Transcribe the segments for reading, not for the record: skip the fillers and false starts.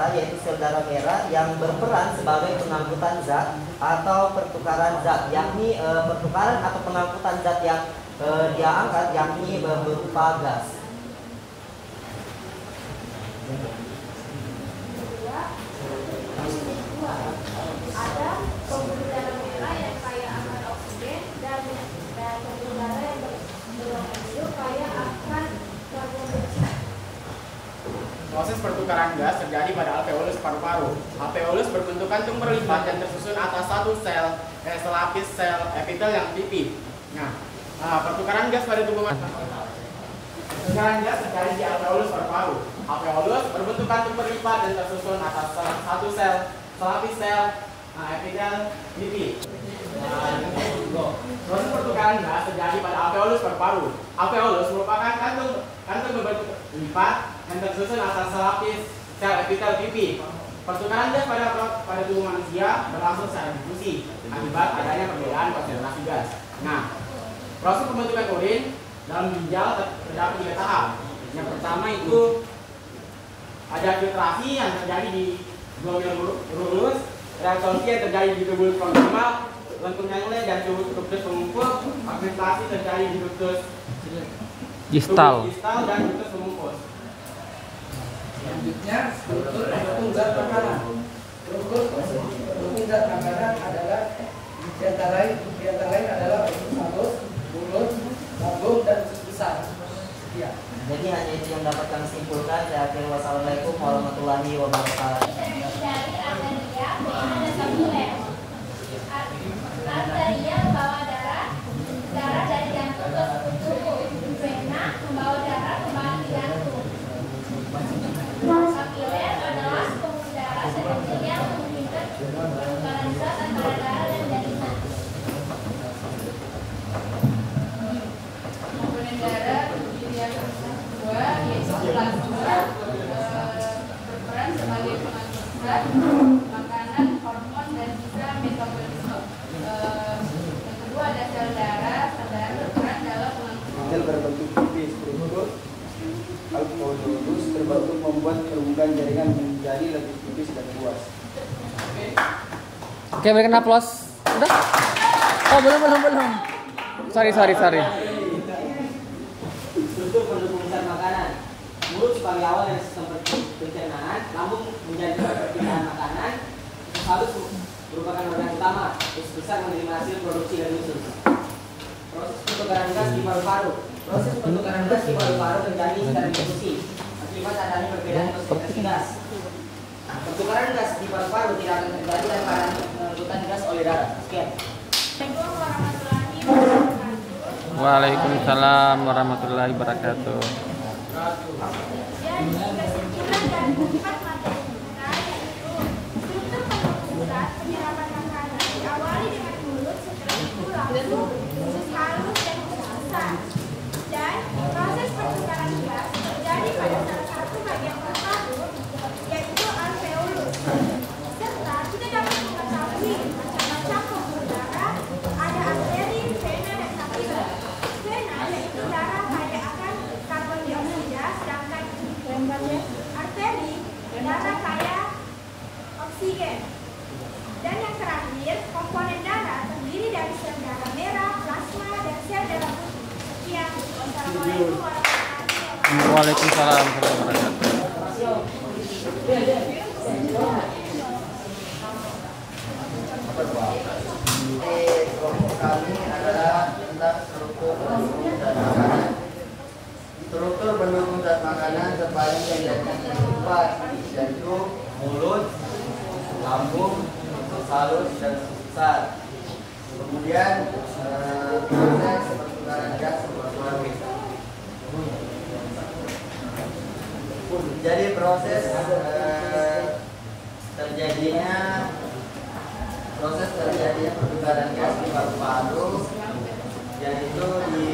darah, yaitu sel darah merah yang berperan sebagai pengangkutan zat atau pertukaran zat, yakni pertukaran atau pengangkutan zat yang dia angkat, yakni berupa gas. Ada pembuluh darah merah yang kaya akan oksigen dan pembuluh darah yang berwarna biru kaya akan karbon dioksida. Proses pertukaran gas terjadi pada alveolus paru-paru. Alveolus berbentuk kantung berlipat dan tersusun atas satu selapis sel epitel yang tipis. Nah, pertukaran gas pada tubuh manusia. Pertukaran gas terjadi di alveolus paru-paru. Alveolus berbentuk kantung berlipat dan tersusun atas satu selapis sel epitel tipis. Proses pertukaran gas terjadi pada alveolus paru-paru. Alveolus merupakan kantung berbentuk lipat yang tersusun atas selapis sel epitel pipi. Pertukaran gas pada tubuh manusia berlangsung secara difusi akibat adanya perbedaan konsentrasi gas. Nah, proses pembentukan urin dalam ginjal terdapat 3 tahap. Yang pertama itu ada filtrasi yang terjadi di glomerulus, reabsorpsi yang terjadi di tubuh pankreas, lentung nyanglet dan tubuh ductus pengumpul. Fermentasi terjadi di ductus distal dan ductus pengumpul. Selanjutnya, struktur pendukung zat makanan. Struktur pendukung zat makanan adalah di antara lain adalah usus halus, mulut, lambung, dan usus besar. Sekian. Jadi hanya itu yang dapat kami simpulkan. Saya akhiri, wassalamualaikum warahmatullahi wabarakatuh. Dari arteria ada satu lem. Arteria membawa darah dari jantung ke tubuh. Vena membawa darah kembali ke jantung. Kapiler adalah pembuluh darah sekecil yang memungkinkan pertukaran zat antara darah dan jaringan. Komponen darah terdiri atas dua, yaitu plasma berperan sebagai pengangkut zat, makanan, hormon, dan juga metabolisme. Yang kedua ada sel darah berperan dalam pengangkut sel berbentuk tipis struktur alveolus terbentuk membuat permukaan jaringan menjadi lebih tipis dan luas. Oke, berikan aplaus. Udah? Oh, belum. Sorry. Struktur pendukung zat makanan. Mulut sebagai awal dari sistem pencernaan, lambung menjadi perpindahan makanan, usus halus merupakan organ utama, usus besar menerima hasil produksi dari usus. Proses pertukaran gas di paru-paru. Proses pertukaran gas di paru-paru terjadi secara difusi akibat adanya perbedaan konsentrasi gas. Nah, pertukaran gas di paru-paru tidak akan terjadi tanpa pengangkutan gas oleh darah. Sekian. Assalamualaikum warahmatullahi wabarakatuh. Waalaikumsalam warahmatullahi wabarakatuh. Jadi kesimpulan dari 4 materi kita yaitu struktur pendukung zat penyerapan makanan diawali dengan mulut, setelah itu langsung usus halus dan usus besar. Dan proses pertukaran gas terjadi pada salah satu bagian paru yaitu alveolus. Serta kita dapat mengetahui macam-macam pembuluh darah, ada arteri, vena, dan kapiler. Vena yaitu darah kaya akan karbon dioksida, sedangkan arteri darah kaya oksigen. Dan yang terakhir, komponen darah terdiri dari sel darah merah, plasma, dan sel darah putih. Sekian. Wassalamualaikum warahmatullahi wabarakatuh. Waalaikumsalam warahmatullahi wabarakatuh. Kelompok kami adalah tentang struktur pendukung zat makanan. Struktur pendukung zat makanan terbagi menjadi 4, yaitu mulut, lambung, usus halus, dan usus besar. Kemudian proses pertukaran gas paru-paru. Jadi proses terjadinya pertukaran gas di paru-paru yaitu di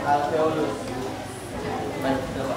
alveolus. Baik, coba.